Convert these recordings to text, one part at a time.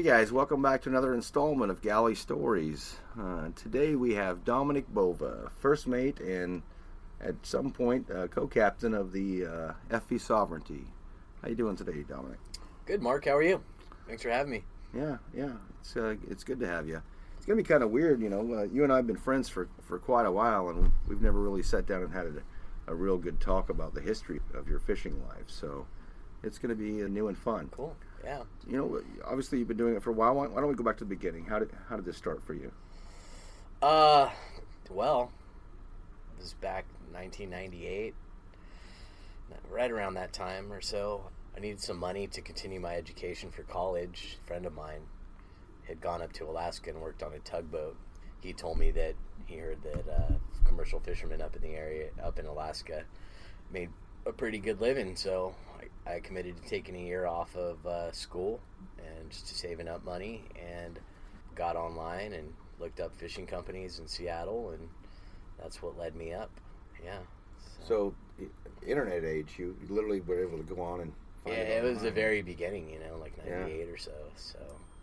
Hey guys, welcome back to another installment of Galley Stories. Today we have Dominic Bova, first mate and at some point co-captain of the FV Sovereignty. How you doing today, Dominic? Good, Mark. How are you? Thanks for having me. Yeah, it's good to have you. It's gonna be kind of weird, you know. You and I have been friends for quite a while, and we've never really sat down and had a real good talk about the history of your fishing life. So it's gonna be new and fun. Cool. Yeah. You know, obviously you've been doing it for a while. Why don't we go back to the beginning? How did this start for you? Well, it was back 1998, right around that time or so. I needed some money to continue my education for college. A friend of mine had gone up to Alaska and worked on a tugboat. He told me that he heard that commercial fishermen up in the area, up in Alaska, made a pretty good living. So I committed to taking a year off of school and just to saving up money, and got online and looked up fishing companies in Seattle, and that's what led me up. Yeah. So internet age, you literally were able to go on and find it it was online. the very beginning, like 98 or so. So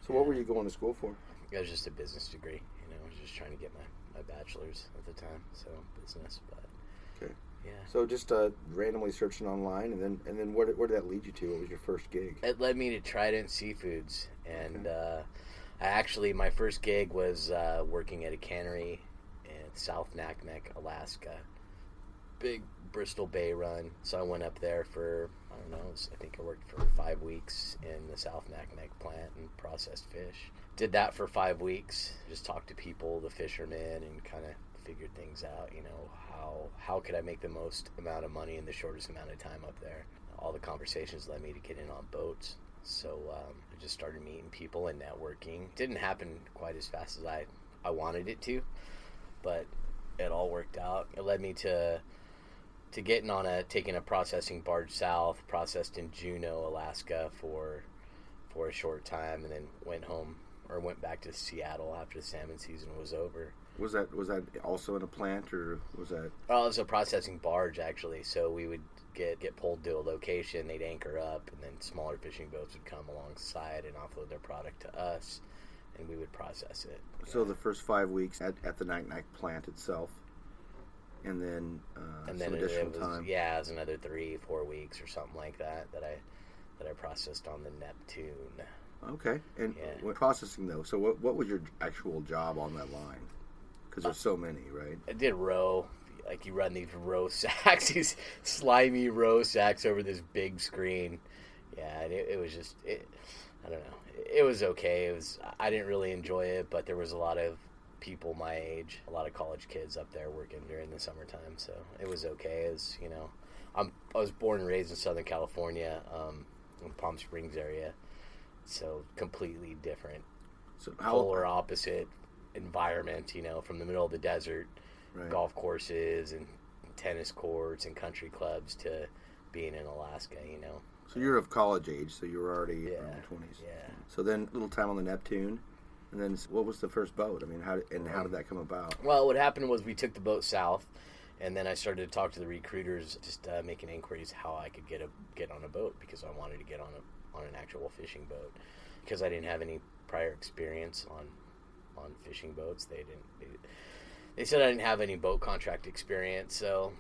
what were you going to school for? It was just a business degree. I was just trying to get my bachelor's at the time, so business. But Okay. yeah. So just randomly searching online, and then where did that lead you to? What was your first gig? It led me to Trident Seafoods, and my first gig was working at a cannery in South Naknek, Alaska. Big Bristol Bay run. So I went up there for, I think I worked for 5 weeks in the South Naknek plant and processed fish. Did that for 5 weeks. Just talked to people, the fishermen, and kind of figured things out, how could I make the most amount of money in the shortest amount of time up there. All the conversations led me to get in on boats. So I just started meeting people and networking. It didn't happen quite as fast as I wanted it to, but it all worked out. It led me to getting on taking a processing barge south, processed in Juneau, Alaska for a short time, and then went back to Seattle after the salmon season was over. Was that also in a plant, or was that? Oh, it was a processing barge, actually. So we would get pulled to a location, they'd anchor up, and then smaller fishing boats would come alongside and offload their product to us, and we would process it. So the first 5 weeks at the Naknek plant itself, and then some additional time. Yeah, it was another 3-4 weeks or something like that I processed on the Neptune. Okay, and when processing though, so what was your actual job on that line? Because there's so many, right? I did row. Like, you run these row sacks, these slimy row sacks over this big screen. Yeah, and it was just, I don't know. It was okay. I didn't really enjoy it, but there was a lot of people my age, a lot of college kids up there working during the summertime, so it was okay. I was born and raised in Southern California, in Palm Springs area, so completely different, polar opposite environment, from the middle of the desert, right. Golf courses and tennis courts and country clubs, to being in Alaska, So you're of college age, so you were already in your 20s. Yeah. So then little time on the Neptune, and then what was the first boat? I mean, how did that come about? Well, what happened was we took the boat south, and then I started to talk to the recruiters, just making inquiries how I could get on a boat, because I wanted to get on an actual fishing boat, because I didn't have any prior experience on fishing boats. They said I didn't have any boat contract experience, so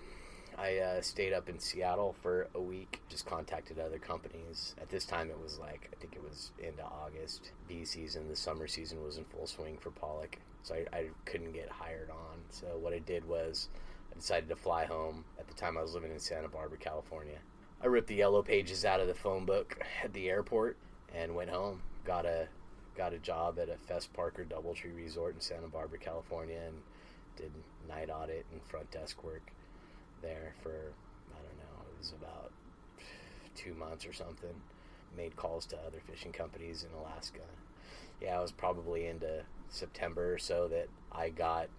I stayed up in Seattle for a week, just contacted other companies. At this time, it was I think it was into August. Bee season, the summer season, was in full swing for pollock, so I couldn't get hired on. So what I did was I decided to fly home. At the time, I was living in Santa Barbara, California. I ripped the yellow pages out of the phone book at the airport and went home. Got a job at a Fess Parker Doubletree Resort in Santa Barbara, California, and did night audit and front desk work there for, it was about 2 months or something. Made calls to other fishing companies in Alaska. Yeah, it was probably into September or so that I got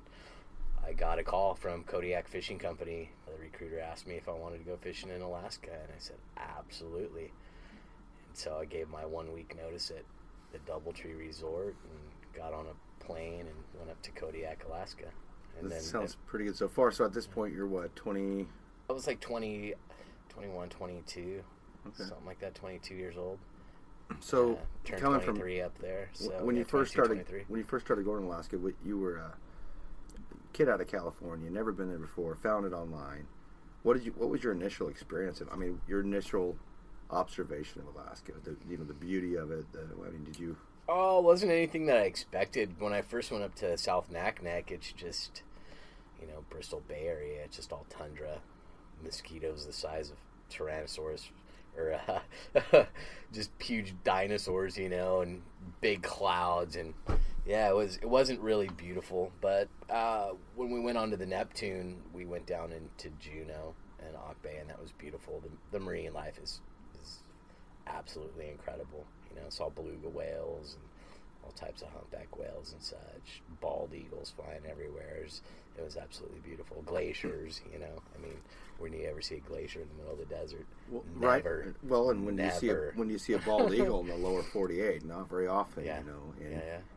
a call from Kodiak Fishing Company. The recruiter asked me if I wanted to go fishing in Alaska, and I said absolutely. And so I gave my 1 week notice at the Doubletree Resort and got on a plane and went up to Kodiak, Alaska. And This sounds pretty good so far. So at this point, you're what, 20? I was like 20, 21, 22, Okay. something like that, 22 years old. So turned coming 23 up there. So when you first started 23. when you first started going to Alaska, you were a kid out of California, never been there before, found it online. What was your initial experience of? I mean, your initial observation of Alaska, the beauty of it. Did you? Oh, it wasn't anything that I expected. When I first went up to South Naknek, it's just, Bristol Bay Area. It's just all tundra, mosquitoes the size of Tyrannosaurus, or just huge dinosaurs, and big clouds, and yeah, it wasn't really beautiful. But when we went onto the Neptune, we went down into Juneau and Auk Bay, and that was beautiful. The marine life is absolutely incredible. Saw beluga whales and all types of humpback whales and such. Bald eagles flying everywhere. It was absolutely beautiful. Glaciers, when do you ever see a glacier in the middle of the desert? Well, Never. Right. Well, and when you see a bald eagle in the lower 48, not very often, Yeah.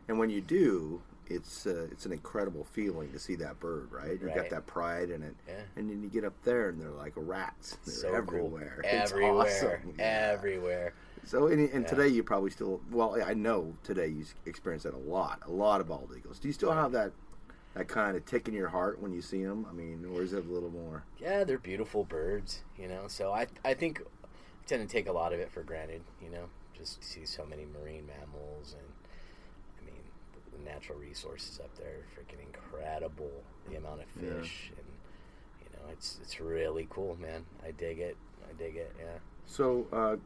And when you do, it's an incredible feeling to see that bird, right? You Right. got that pride in it, Yeah. and then you get up there and they're like rats. They're So everywhere. Cool. It's Everywhere. awesome. Yeah. Everywhere. So, and today you probably still, I know today you experience that a lot of bald eagles. Do you still have that kind of tick in your heart when you see them? I mean, or is it a little more? Yeah, they're beautiful birds, So I think I tend to take a lot of it for granted, just to see so many marine mammals, and the natural resources up there are freaking incredible. The amount of fish, and it's really cool, man. I dig it. Yeah. So,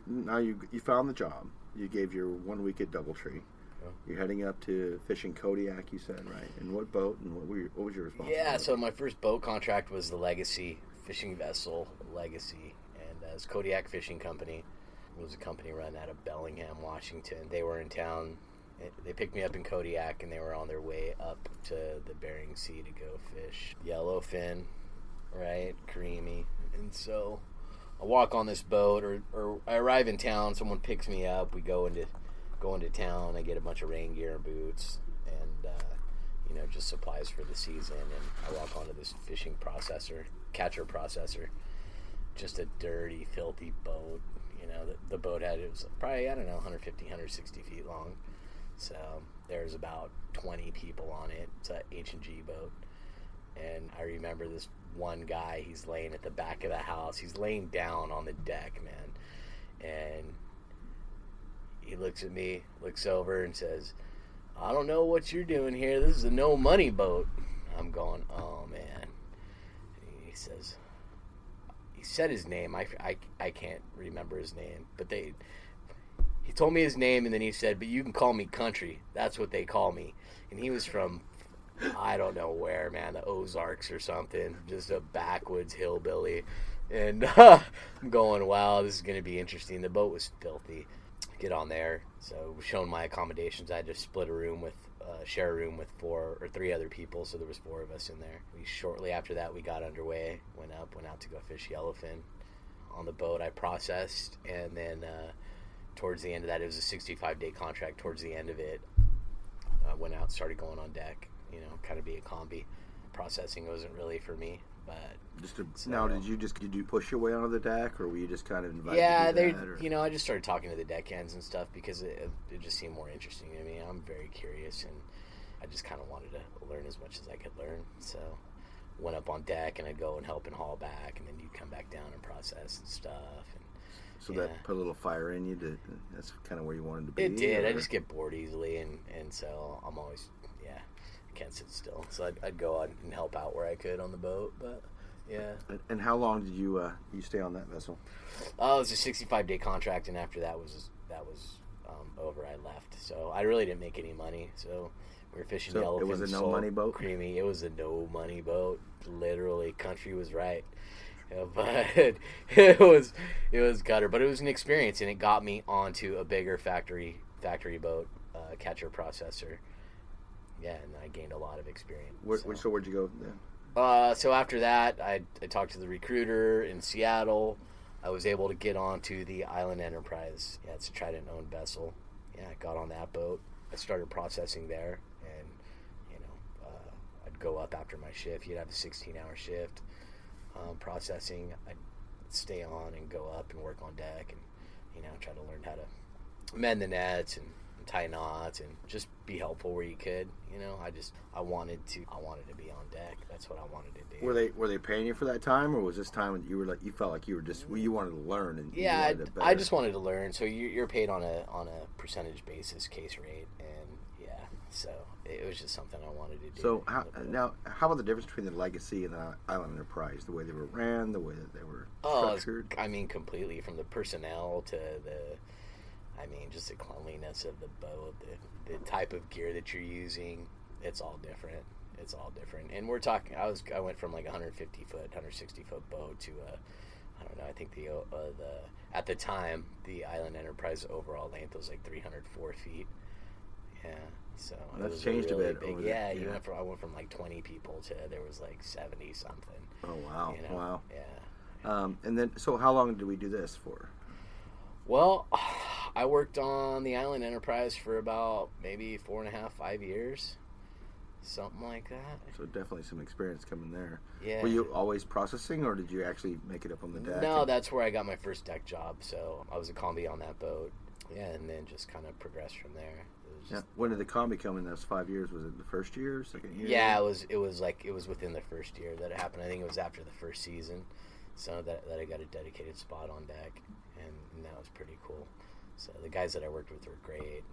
now you found the job. You gave your 1 week at DoubleTree. Yeah. You're heading up to fishing Kodiak, you said, right? And what boat? And what was your responsibility? Yeah. So my first boat contract was the Legacy fishing vessel, Legacy, and it's Kodiak Fishing Company. It was a company run out of Bellingham, Washington. They were in town. They picked me up in Kodiak, and they were on their way up to the Bering Sea to go fish yellowfin, right? Creamy. And so I walk on this boat, or I arrive in town. Someone picks me up. We go into town. I get a bunch of rain gear and boots, and just supplies for the season. And I walk onto this fishing catcher processor. Just a dirty, filthy boat. The boat it was probably 150, 160 feet long. So there's about 20 people on it. It's a H&G boat. And I remember this one guy, he's laying at the back of the house. He's laying down on the deck, man. And he looks at me, looks over, and says, "I don't know what you're doing here. This is a no money boat." I'm going, "Oh, man." And he said his name. I can't remember his name. But he told me his name, and then he said, "But you can call me Country. That's what they call me." And he was from, I don't know where, man, the Ozarks or something, just a backwoods hillbilly. And I'm going, wow, this is going to be interesting. The boat was filthy. Get on there. So shown my accommodations. I had to share a room with 4 or 3 other people, so there was 4 of us in there. Shortly after that, we got underway, went out to go fish yellowfin. On the boat, I processed, and then towards the end of that, it was a 65-day contract. Towards the end of it, I went out, started going on deck, kind of be a combi. Processing wasn't really for me, but... Now, did you push your way onto the deck, or were you just kind of invited yeah, to do that? I just started talking to the deckhands and stuff because it just seemed more interesting to me. I'm very curious, and I just kind of wanted to learn as much as I could learn. So went up on deck, and I'd go and help and haul back, and then you'd come back down and process and stuff. And so that put a little fire in you. That's kind of where you wanted to be. It did. I just get bored easily, and so I'm always I can't sit still. So I'd go out and help out where I could on the boat, but. Yeah. And how long did you stay on that vessel? It was a 65-day contract, and after that was over, I left. So I really didn't make any money. So we were fishing yellowfin. It was a no-money boat? Creamy. It was a no-money boat. Literally, Country was right. But it was gutter. But it was an experience, and it got me onto a bigger factory boat, catcher processor. Yeah, and I gained a lot of experience. So where'd you go then? So after that, I talked to the recruiter in Seattle. I was able to get onto the Island Enterprise. Yeah, it's a Trident-owned vessel. Yeah, I got on that boat. I started processing there, and I'd go up after my shift. You'd have a 16-hour shift processing. I'd stay on and go up and work on deck, and try to learn how to mend the nets and tie knots and just be helpful where you could. I wanted to be on deck. That's what I wanted to do. Were they paying you for that time, or was this time when you felt like you were just you wanted to learn and yeah, I just wanted to learn. So you're paid on a percentage basis, case rate, and yeah, so it was just something I wanted to do. So how about the difference between the Legacy and the Island Enterprise? The way they were ran, the way that they were structured. Completely, from the personnel to just the cleanliness of the boat, the type of gear that you're using. It's all different. And we're talking. I went from like 150 foot, 160 foot boat to I don't know. I think the at the time the Island Enterprise overall length was like 304 feet. Yeah. So that's changed a bit. I went from like 20 people to there was like 70 something. Oh wow! Wow. Yeah. And then, so how long did we do this for? Well, I worked on the Island Enterprise for about maybe 4.5, 5 years. Something like that. So definitely some experience coming there. Yeah. Were you always processing, or did you actually make it up on the deck? No, that's where I got my first deck job. So I was a combi on that boat. Yeah, and then just kind of progressed from there. When did the combi come in those 5 years? Was it the first year, second year? Yeah, it was within the first year that it happened. I think it was after the first season, so that I got a dedicated spot on deck, and that was pretty cool. So the guys that I worked with were great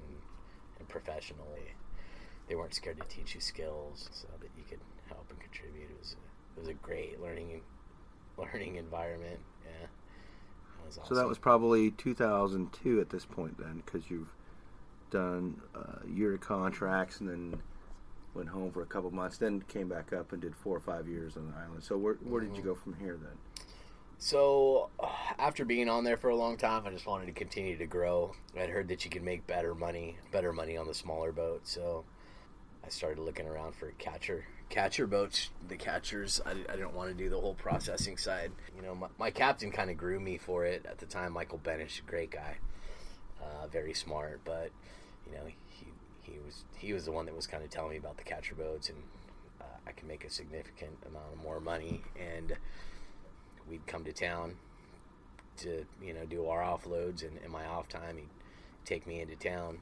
and professional. They weren't scared to teach you skills so that you could help and contribute. It was a great learning environment. Yeah, that was awesome. So that was probably 2002 at this point then, because you've done year contracts and then went home for a couple months, then came back up and did 4 or 5 years on the island. So where did you go from here then? So after being on there for a long time, I just wanted to continue to grow. I'd heard that you could make better money on the smaller boats, so I started looking around for catcher boats. The catchers, I didn't want to do the whole processing side. My captain kind of grew me for it at the time. Michael Benish, great guy, very smart, but he was the one that was kind of telling me about the catcher boats, and I could make a significant amount of more money, and we'd come to town to do our offloads, and in my off time he'd take me into town,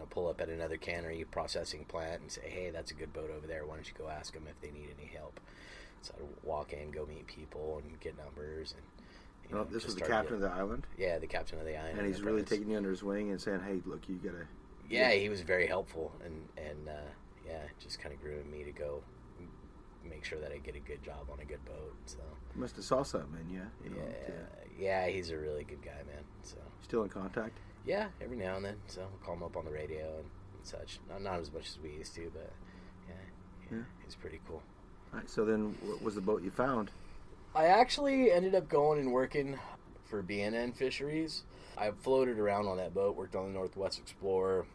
pull up at another cannery processing plant and say, hey, that's a good boat over there, why don't you go ask them if they need any help. So I'd walk in, go meet people and get numbers, and this was the captain of the island? Yeah, the captain of the island. And he's really taking you under his wing and saying, hey, look, you gotta... Yeah, he was very helpful, and just kind of grew in me to go make sure that I get a good job on a good boat. So you must have saw something in you. Yeah, he's a really good guy, man. So still in contact? Yeah, every now and then. So I'll call him up on the radio and such. Not as much as we used to, but yeah, he's pretty cool. All right, so then what was the boat you found? I actually ended up going and working for BNN Fisheries. I floated around on that boat, worked on the Northwest Explorer,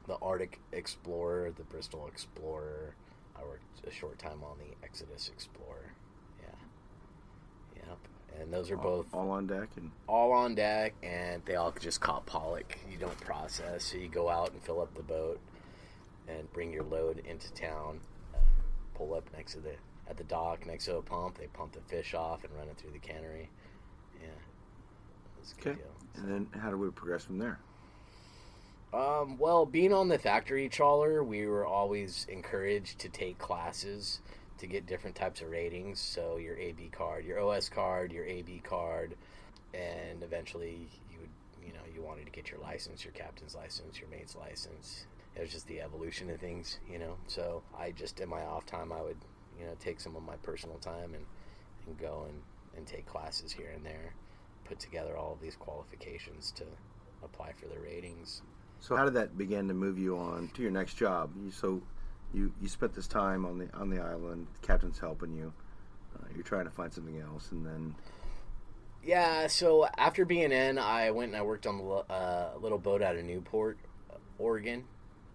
the Arctic Explorer, the Bristol Explorer. I worked a short time on the Exodus Explorer. Yeah. Yep. And those are both... All on deck? All on deck, and they all just caught pollock. You don't process, so you go out and fill up the boat and bring your load into town, pull up at the dock next to a pump. They pump the fish off and run it through the cannery. Yeah. It was a good deal. And then how do we progress from there? Well, being on the factory trawler, we were always encouraged to take classes to get different types of ratings. So your AB card, your OS card, your AB card, and eventually you wanted to get your license, your captain's license, your mate's license. It was just the evolution of things, So I just, in my off time, I would, take some of my personal time and go and take classes here and there, put together all of these qualifications to apply for the ratings. So how did that begin to move you on to your next job? You spent this time on the island, the captain's helping you, you're trying to find something else, and then... Yeah, so after being in, I went and I worked on the little boat out of Newport, Oregon,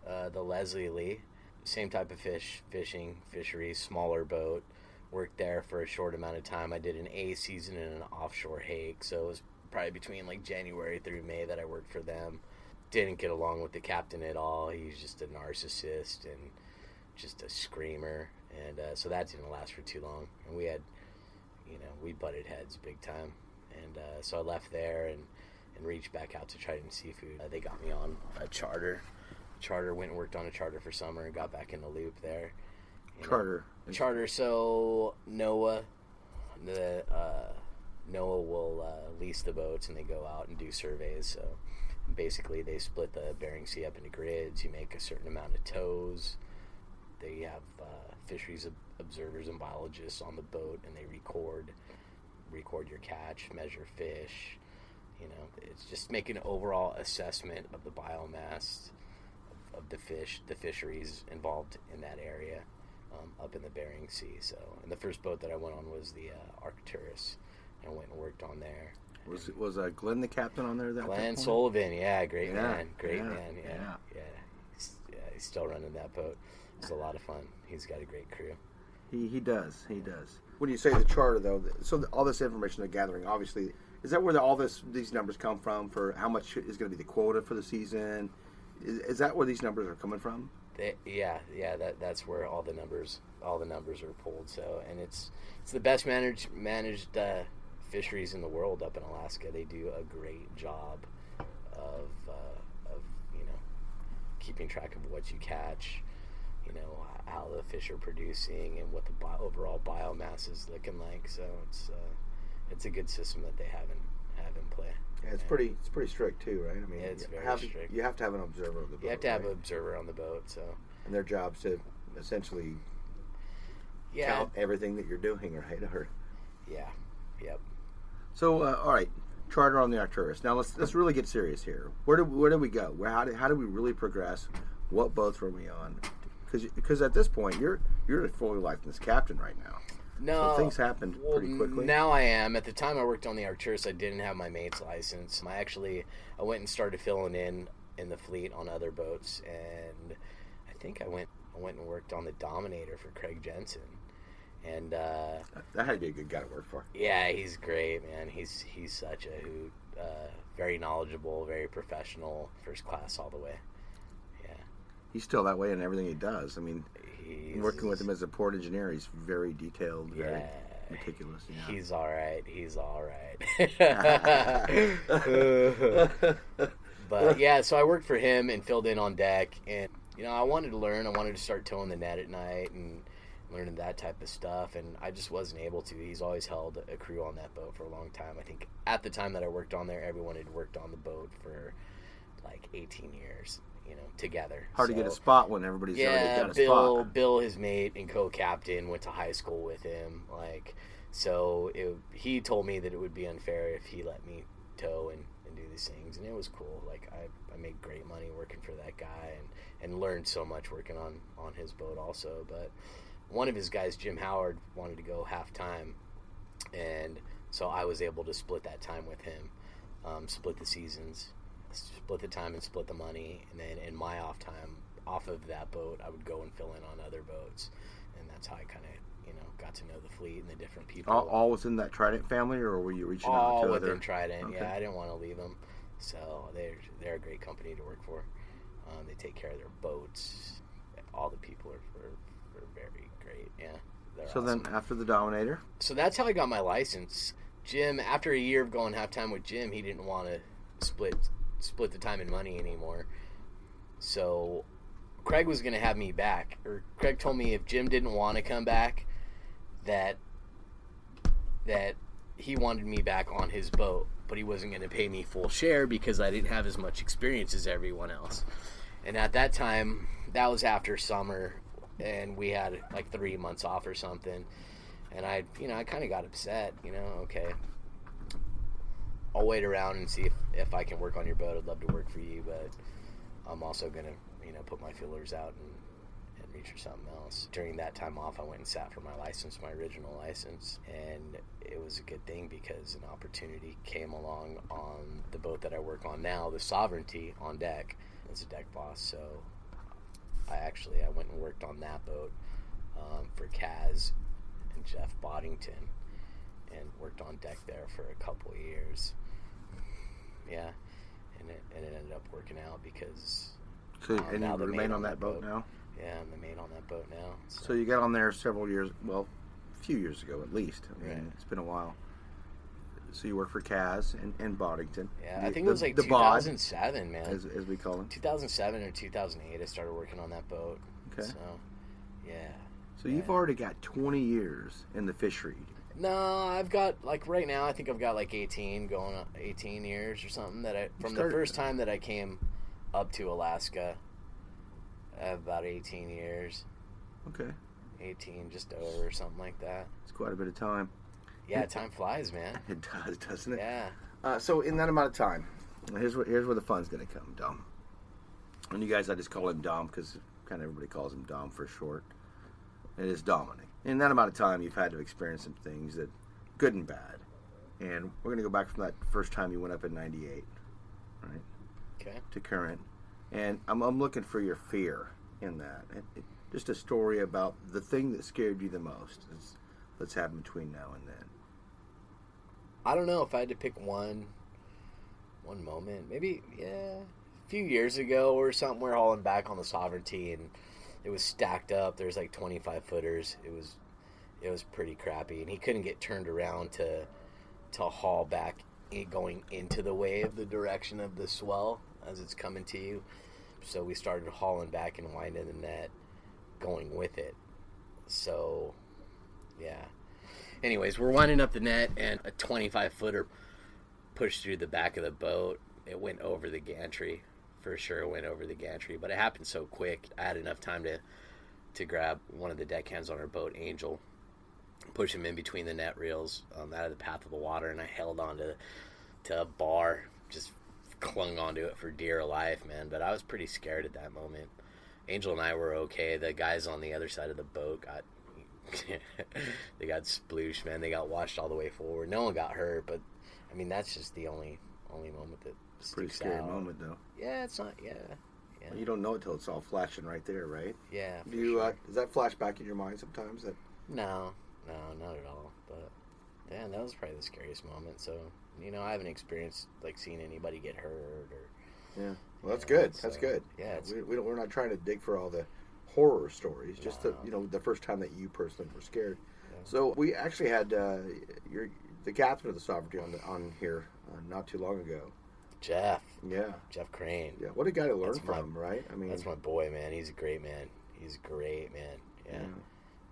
the Leslie Lee. Same type of fisheries, smaller boat. Worked there for a short amount of time. I did an A season and an offshore hake, so it was probably between like January through May that I worked for them. Didn't get along with the captain at all. He's just a narcissist and just a screamer, and so that didn't last for too long. And we had, we butted heads big time, and so I left there and reached back out to Trident Seafood. They got me on a charter. Went and worked on a charter for summer and got back in the loop there. Charter. So NOAA will lease the boats, and they go out and do surveys. So basically, they split the Bering Sea up into grids. You make a certain amount of tows. They have fisheries observers and biologists on the boat, and they record your catch, measure fish. You know, it's just make an overall assessment of the biomass of the fisheries involved in that area up in the Bering Sea. So, and the first boat that I went on was the Arcturus. I went and worked on there. Was Glenn the captain on there? Glenn Sullivan, great man. He's still running that boat. It's a lot of fun. He's got a great crew. He does. When you say the charter, though, so all this information they're gathering, obviously, is that where these numbers come from for how much is going to be the quota for the season? Is that where these numbers are coming from? That's where all the numbers are pulled. So, and it's the best managed fisheries in the world up in Alaska. They do a great job of keeping track of what you catch, how the fish are producing, and what the overall biomass is looking like. So it's a good system that they have in play. Yeah, it's pretty strict too, right? I mean, it's very strict. You have to have an observer on the boat. You have to have an observer on the boat. So, and their job's to essentially count everything that you're doing, right? Yep. So, all right, charter on the Arcturus. Now let's really get serious here. Where did we go? How did we really progress? What boats were we on? Because at this point you're a fully licensed captain right now. No, so things happened pretty quickly. Now I am. At the time I worked on the Arcturus, I didn't have my mate's license. I went and started filling in the fleet on other boats, and I think I went and worked on the Dominator for Craig Jensen. And that had to be a good guy to work for. Yeah, he's great, man. He's such a hoot. Very knowledgeable, very professional, first class all the way. Yeah. He's still that way in everything he does. I mean, working with him as a port engineer, he's very detailed, very meticulous. Yeah. He's all right. But yeah, so I worked for him and filled in on deck, and I wanted to learn. I wanted to start towing the net at night and learning that type of stuff, and I just wasn't able to. He's always held a crew on that boat for a long time. I think at the time that I worked on there, everyone had worked on the boat for like 18 years, together. Hard to get a spot when everybody's already got a spot. Bill, his mate and co-captain, went to high school with him. So he told me that it would be unfair if he let me tow and do these things, and it was cool. I made great money working for that guy and learned so much working on his boat also. But one of his guys, Jim Howard, wanted to go half-time, and so I was able to split that time with him, split the seasons, split the time and split the money, and then in my off time, off of that boat, I would go and fill in on other boats, and that's how I kind of, got to know the fleet and the different people. All within that Trident family, or were you reaching out to all other? within Trident, Okay. Yeah, I didn't want to leave them, so they're a great company to work for. They take care of their boats. All the people are very great. Yeah. So awesome. Then after the Dominator? So that's how I got my license. Jim, after a year of going half-time with Jim, he didn't want to split the time and money anymore. So Craig was going to have me back. Or Craig told me if Jim didn't want to come back, that he wanted me back on his boat, but he wasn't going to pay me full share because I didn't have as much experience as everyone else. And at that time, that was after summer, and we had like 3 months off or something. And I kind of got upset, okay. I'll wait around and see if I can work on your boat. I'd love to work for you, but I'm also going to, put my feelers out and reach for something else. During that time off, I went and sat for my license, my original license, and it was a good thing because an opportunity came along on the boat that I work on now, the Sovereignty, on deck as a deck boss. So I went and worked on that boat for Kaz and Jeff Boddington, and worked on deck there for a couple of years. Yeah, and it ended up working out because. So and you remain on that boat now? Yeah, I'm the mate on that boat now. So you got on there several years, well, a few years ago at least. I mean, It's been a while. So you work for Kaz in Boddington. Yeah, I think it was like 2007, man. As we call it. 2007 or 2008, I started working on that boat. Okay. So, yeah. So you've already got 20 years in the fishery. No, I've got, like, right now, I think I've got like 18 years or something from the first time that I came up to Alaska. I have about 18 years. Okay. 18, just over, something like that. It's quite a bit of time. Yeah, time flies, man. It does, doesn't it? Yeah. So in that amount of time, here's where the fun's going to come, Dom. And you guys, I just call him Dom because kind of everybody calls him Dom for short. It is Dominic. In that amount of time, you've had to experience some things that, good and bad. And we're going to go back from that first time you went up in '98, right? Okay. To current. And I'm looking for your fear in that. Just a story about the thing that scared you the most. Let's have between now and then. I don't know if I had to pick one moment. Maybe, yeah, a few years ago or something, we're hauling back on the Sovereignty, and it was stacked up. There's like 25 footers. It was pretty crappy, and he couldn't get turned around to haul back going into the wave, the direction of the swell as it's coming to you. So we started hauling back and winding the net, going with it. So, yeah. Anyways, we're winding up the net, and a 25-footer pushed through the back of the boat. It went over the gantry. For sure it went over the gantry, but it happened so quick. I had enough time to grab one of the deckhands on our boat, Angel, push him in between the net reels out of the path of the water, and I held on to a bar, just clung onto it for dear life, man. But I was pretty scared at that moment. Angel and I were okay. The guys on the other side of the boat got they got splooshed, man. They got washed all the way forward. No one got hurt, but I mean that's just the only moment that it's a pretty scary moment, though. Yeah, it's not. Yeah. Well, you don't know it till it's all flashing right there, right? Yeah. Do you? Does that flash back in your mind sometimes? No, not at all. But yeah, that was probably the scariest moment. So I haven't experienced like seeing anybody get hurt or. Yeah. Well, that's good. That's good. Yeah. We're not trying to dig for all the horror stories. Just the first time that you personally were scared. Yeah. So we actually had the captain of the Sovereignty on here not too long ago. Jeff. Yeah. Jeff Crane. Yeah. What a guy to learn from, right? I mean, that's my boy, man. He's a great man. Yeah.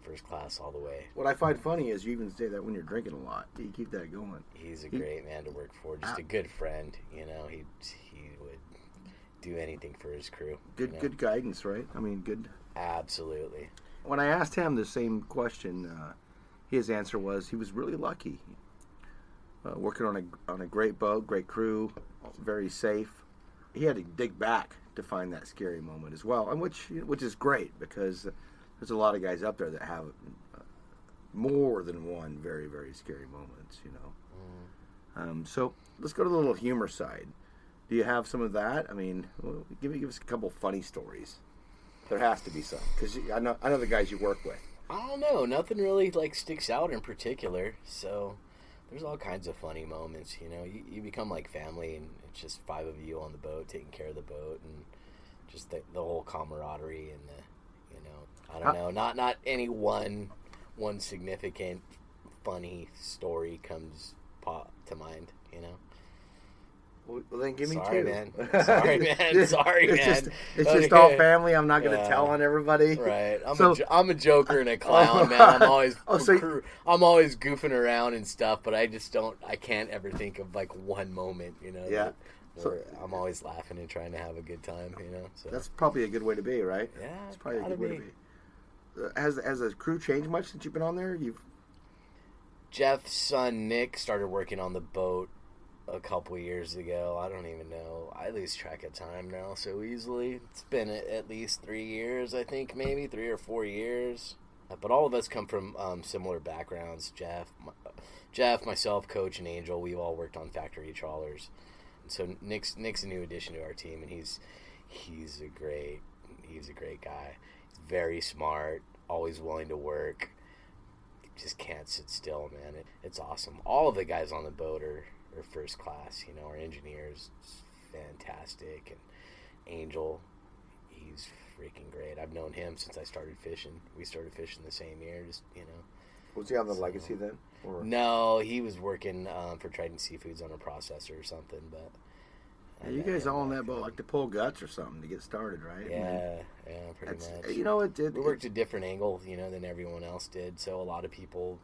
First class all the way. What I find funny is you even say that when you're drinking a lot. You keep that going. He's a great man to work for. Just a good friend. He would do anything for his crew. Good guidance, right? I mean, good. Absolutely. When I asked him the same question, his answer was he was really lucky. Working on a great boat, great crew, very safe. He had to dig back to find that scary moment as well, and which is great because there's a lot of guys up there that have more than one very, very scary moments, So let's go to the little humor side. Do you have some of that? I mean, give us a couple funny stories. There has to be some because I know the guys you work with. I don't know. Nothing really like sticks out in particular. So there's all kinds of funny moments. You become like family, and it's just 5 of you on the boat taking care of the boat, and just the whole camaraderie and I don't know. Not any one significant funny story comes to mind. Well, then give me Sorry, two. Man. Sorry, man. It's just all family. I'm not going to tell on everybody. Right. I'm a joker and a clown, man. I'm always I'm always goofing around and stuff, but I can't ever think of like one moment, Yeah. Where I'm always laughing and trying to have a good time, So that's probably a good way to be, right? Yeah. It's probably a good way to be. Has the crew changed much since you've been on there? Jeff's son Nick started working on the boat a couple years ago. I don't even know. I lose track of time now so easily. It's been at least 3 years, I think, maybe 3 or 4 years. But all of us come from similar backgrounds. Jeff, myself, Coach, and Angel, we've all worked on factory trawlers. And so Nick's a new addition to our team, and he's a great guy. He's very smart, always willing to work. Just can't sit still, man. It's awesome. All of the guys on the boat are first class. Our engineer's fantastic, and Angel, he's freaking great. I've known him since I started fishing. We started fishing the same year. Just Was he on the Legacy then? Or? No, he was working for Trident Seafoods on a processor or something. But you guys all on that boat like to pull guts or something to get started, right? Yeah, pretty much. You know, we worked a different angle, than everyone else did. So a lot of people,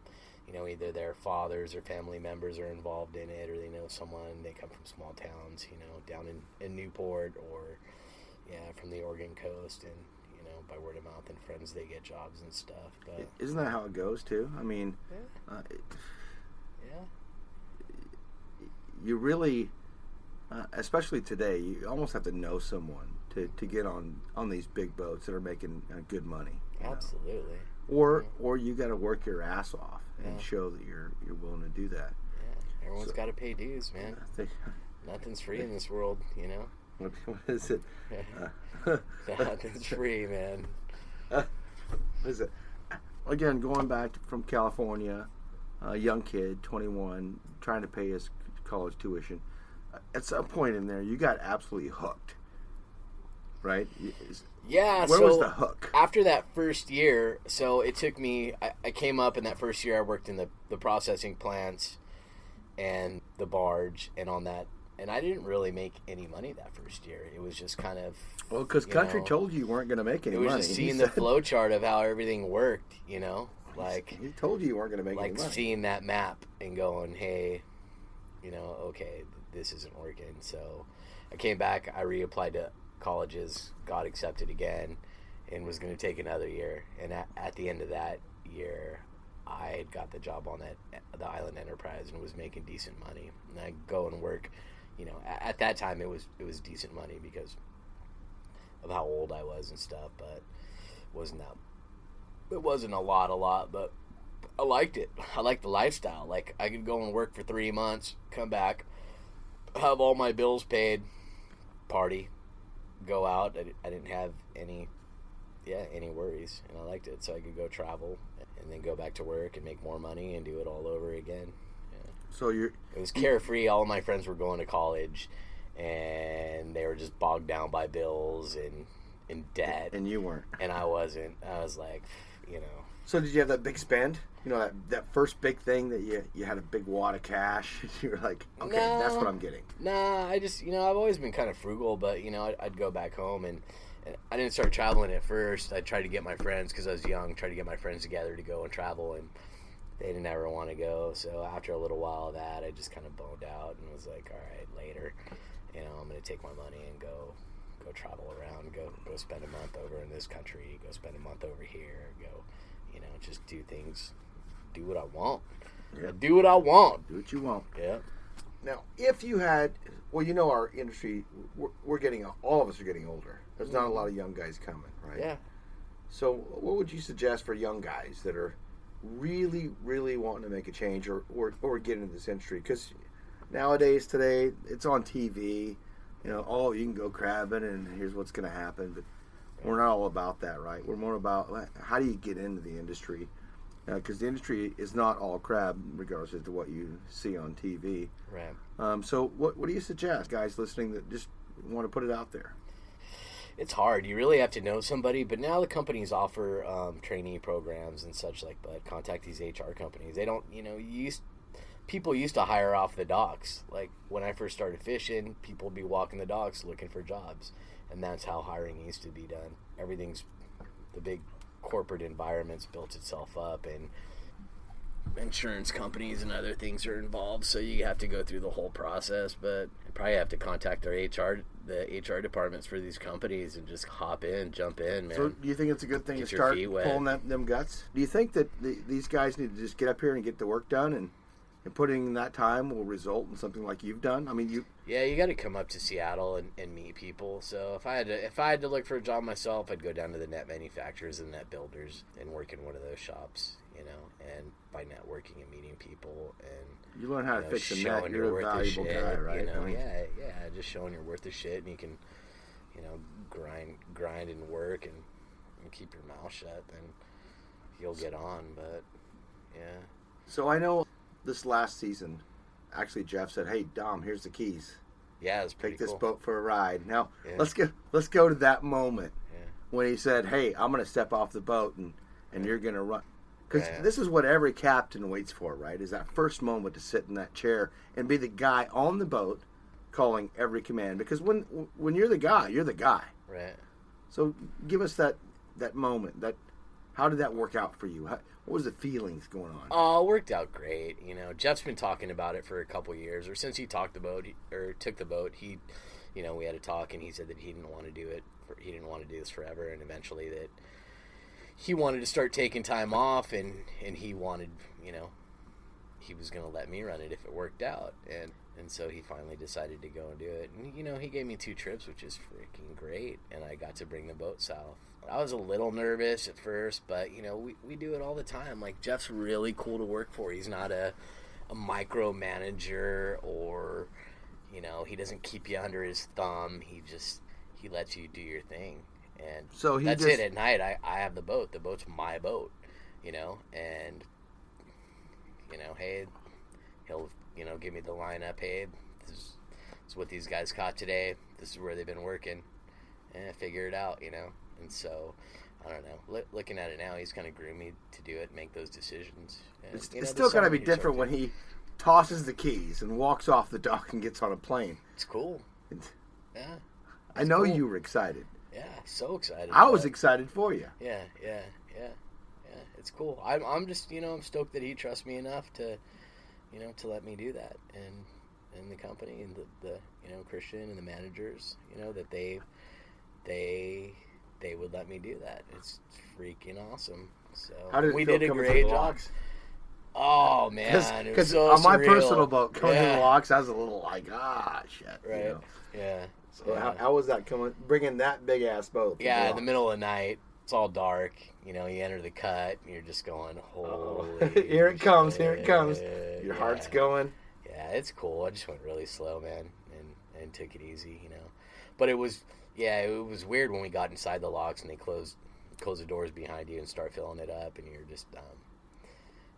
either their fathers or family members are involved in it, or they know someone. They come from small towns, down in Newport, or from the Oregon coast, and by word of mouth and friends, they get jobs and stuff. But isn't that how it goes too? I mean, you really, especially today, you almost have to know someone to get on these big boats that are making good money. Absolutely. Or you got to work your ass off and show that you're willing to do that. Yeah, everyone's got to pay dues, man. Nothing's free in this world, What is it? Nothing's free, man. What is it? Again, going back from California, a young kid, 21, trying to pay his college tuition. At some point in there, you got absolutely hooked, right? Yeah. Where was the hook? After that first year, so it took me, I came up in that first year, I worked in the processing plants and the barge and on that. And I didn't really make any money that first year. It was just kind of... Well, because Country told you weren't going to make any money. It was just seeing the flow chart of how everything worked, Like... He told you weren't going to make any money. Like seeing that map and going, hey, okay, this isn't working. So I came back, I reapplied to colleges, got accepted again, and was going to take another year. And at the end of that year, I had got the job on the Island Enterprise and was making decent money. And I go and work... at that time it was decent money because of how old I was and stuff, but it wasn't a lot, but I liked it. I liked the lifestyle. Like, I could go and work for 3 months, come back, have all my bills paid, party, go out. I didn't have any worries, and I liked it. So I could go travel and then go back to work and make more money and do it all over again. So it was carefree. All of my friends were going to college, and they were just bogged down by bills and in debt. And you weren't. And I wasn't. I was like, So did you have that big spend? That first big thing that you had a big wad of cash. You were like, okay, that's what I'm getting. Nah, I just, I've always been kind of frugal, but, I'd go back home, and I didn't start traveling at first. I tried to get my friends, because I was young, tried to get my friends together to go and travel, and they didn't ever want to go. So after a little while of that, I just kind of boned out and was like, all right, later, I'm going to take my money and go travel around, go spend a month over in this country, go spend a month over here, go, just do things, do what I want. Yeah. Do what I want. Do what you want. Yeah. Now, if you had, our industry, all of us are getting older. There's not a lot of young guys coming, right? Yeah. So what would you suggest for young guys that are really, really wanting to make a change or get into this industry? Because today, it's on TV. You can go crabbing and here's what's going to happen. But we're not all about that, right? We're more about how do you get into the industry? Because the industry is not all crab, regardless as to what you see on TV. Right. So what do you suggest, guys listening that just want to put it out there? It's hard. You really have to know somebody, but now the companies offer trainee programs and such like that. Contact these HR companies. They don't, people used to hire off the docks. Like, when I first started fishing, people would be walking the docks looking for jobs, and that's how hiring used to be done. The big corporate environment's built itself up, and insurance companies and other things are involved, so you have to go through the whole process. But you probably have to contact the HR departments for these companies and just jump in, man. So do you think it's a good thing to start pulling them guts? Do you think that these guys need to just get up here and get the work done, and putting in that time will result in something like you've done? I mean, you got to come up to Seattle and meet people. So if I had to look for a job myself, I'd go down to the net manufacturers and net builders and work in one of those shops, and by networking and meeting people, and you learn how to fix a net. You're a valuable guy, right? Just showing you're worth the shit, and you can, grind and work and keep your mouth shut, then you'll get on. But yeah. So I know this last season, actually Jeff said, "Hey Dom, here's the keys. Yeah, it's pretty Take this cool. boat for a ride." Now let's go to that moment when he said, "Hey, I'm going to step off the boat and you're going to run." Because Yeah. this is what every captain waits for, right? Is that first moment to sit in that chair and be the guy on the boat calling every command. Because when you're the guy, you're the guy. Right. So give us that moment. How did that work out for you? What was the feelings going on? Oh, it worked out great. You know, Jeff's been talking about it for a couple years, or since he took the boat. He, you know, we had a talk, and he said that he didn't want to do it. He didn't want to do this forever, and eventually that he wanted to start taking time off, and he wanted, you know, he was going to let me run it if it worked out, and so he finally decided to go and do it. And, you know, he gave me 2 trips, which is freaking great, and I got to bring the boat south. I was a little nervous at first, but, you know, we do it all the time. Like, Jeff's really cool to work for. He's not a micromanager, or, you know, he doesn't keep you under his thumb. He lets you do your thing. And so that's it. At night, I have the boat. The boat's my boat, you know, and, you know, hey, he'll, you know, give me the lineup. Hey, this is what these guys caught today. This is where they've been working. And figure it out, you know. And so, I don't know. Looking at it now, he's kind of groomed me to do it, make those decisions. And, It's you know, still got to be different when he tosses the keys and walks off the dock and gets on a plane. It's cool. Yeah. I know cool. you were excited. Yeah, so excited. I was excited for you. Yeah. It's cool. I'm just, you know, I'm stoked that he trusts me enough to, you know, to let me do that, and the company and the you know, Christian and the managers, you know, that they would let me do that. It's freaking awesome. So How did it we feel did a coming great from the job. locks? Oh man, it was Because so on my surreal. personal boat coming to Yeah. the locks, I was a little like, shit. Right. You know? Yeah. So Yeah. how was that bringing that big ass boat? to Yeah, the in the locks? middle of the night, it's all dark. You know, you enter the cut, and you're just going, holy Here it comes, here it comes. shit. Your Yeah. heart's going. Yeah, it's cool. I just went really slow, man, and took it easy, you know. But it was weird when we got inside the locks and they close the doors behind you and start filling it up, and you're just,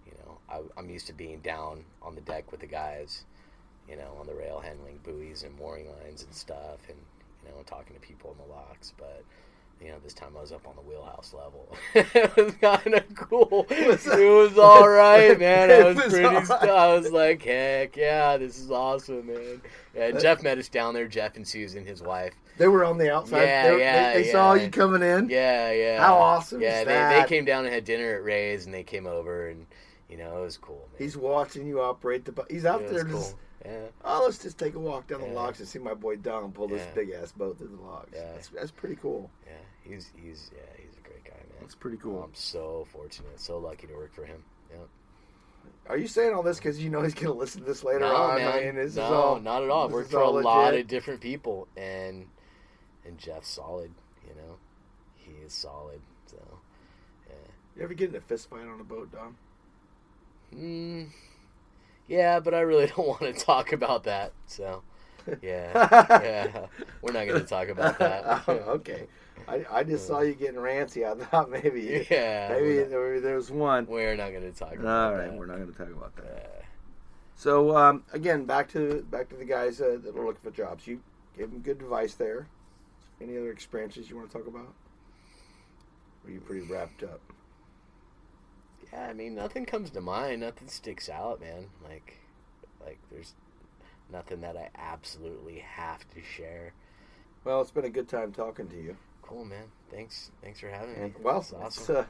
you know, I'm used to being down on the deck with the guys, you know, on the rail handling buoys and mooring lines and stuff, and, you know, talking to people in the locks, but, you know, this time I was up on the wheelhouse level. It was kind of cool. It was all right, man. I was pretty I was like, heck yeah, this is awesome, man. Yeah, and Jeff met us down there, Jeff and Susan, his wife. They were on the outside. Yeah, They saw you coming in. Yeah. How awesome is is they that? came down and had dinner at Ray's, and they came over, and, you know, it was cool, man. He's watching you operate the boat. He's out there It was just, cool. Yeah. oh, let's just take a walk down the Yeah. locks and see my boy Dom pull this Yeah. big ass boat through the locks. Yeah. That's pretty cool. Yeah, he's a great guy, man. That's pretty cool. I'm so fortunate, so lucky to work for him. Yeah. Are you saying all this because you know he's going to listen to this later No, on? man. I mean, this is No, all, not at all. I've this worked is for a all lot legit. of different people, and Jeff's solid. You know, he is solid. So, yeah. You ever get in a fist fight on a boat, Dom? Yeah, but I really don't want to talk about that. So, yeah, we're not going to talk about that. Oh, okay. I just saw you getting rancy. I thought maybe Yeah, maybe there's one. we're not going to talk about All that. right, we're not going to talk about that. Yeah. So again, back to the guys that are looking for jobs. You gave them good advice there. Any other experiences you want to talk about? Or are you pretty wrapped up? Yeah, I mean, nothing comes to mind. Nothing sticks out, man. Like there's nothing that I absolutely have to share. Well, it's been a good time talking to you. Cool, man. Thanks for having me. And, well, It's awesome.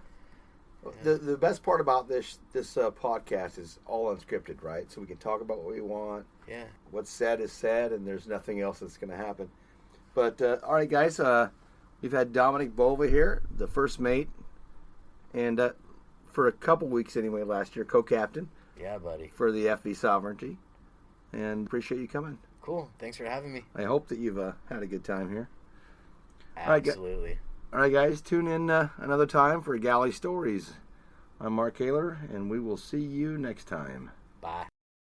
the best part about this podcast is all unscripted, right? So we can talk about what we want. Yeah. What's said is said, and there's nothing else that's going to happen. But all right, guys, we've had Dominic Bova here, the first mate, and for a couple weeks anyway last year, co-captain. Yeah, buddy. For the FV Sovereignty, and appreciate you coming. Cool. Thanks for having me. I hope that you've had a good time here. Absolutely. All right, guys, tune in another time for Galley Stories. I'm Mark Kaler, and we will see you next time. Bye.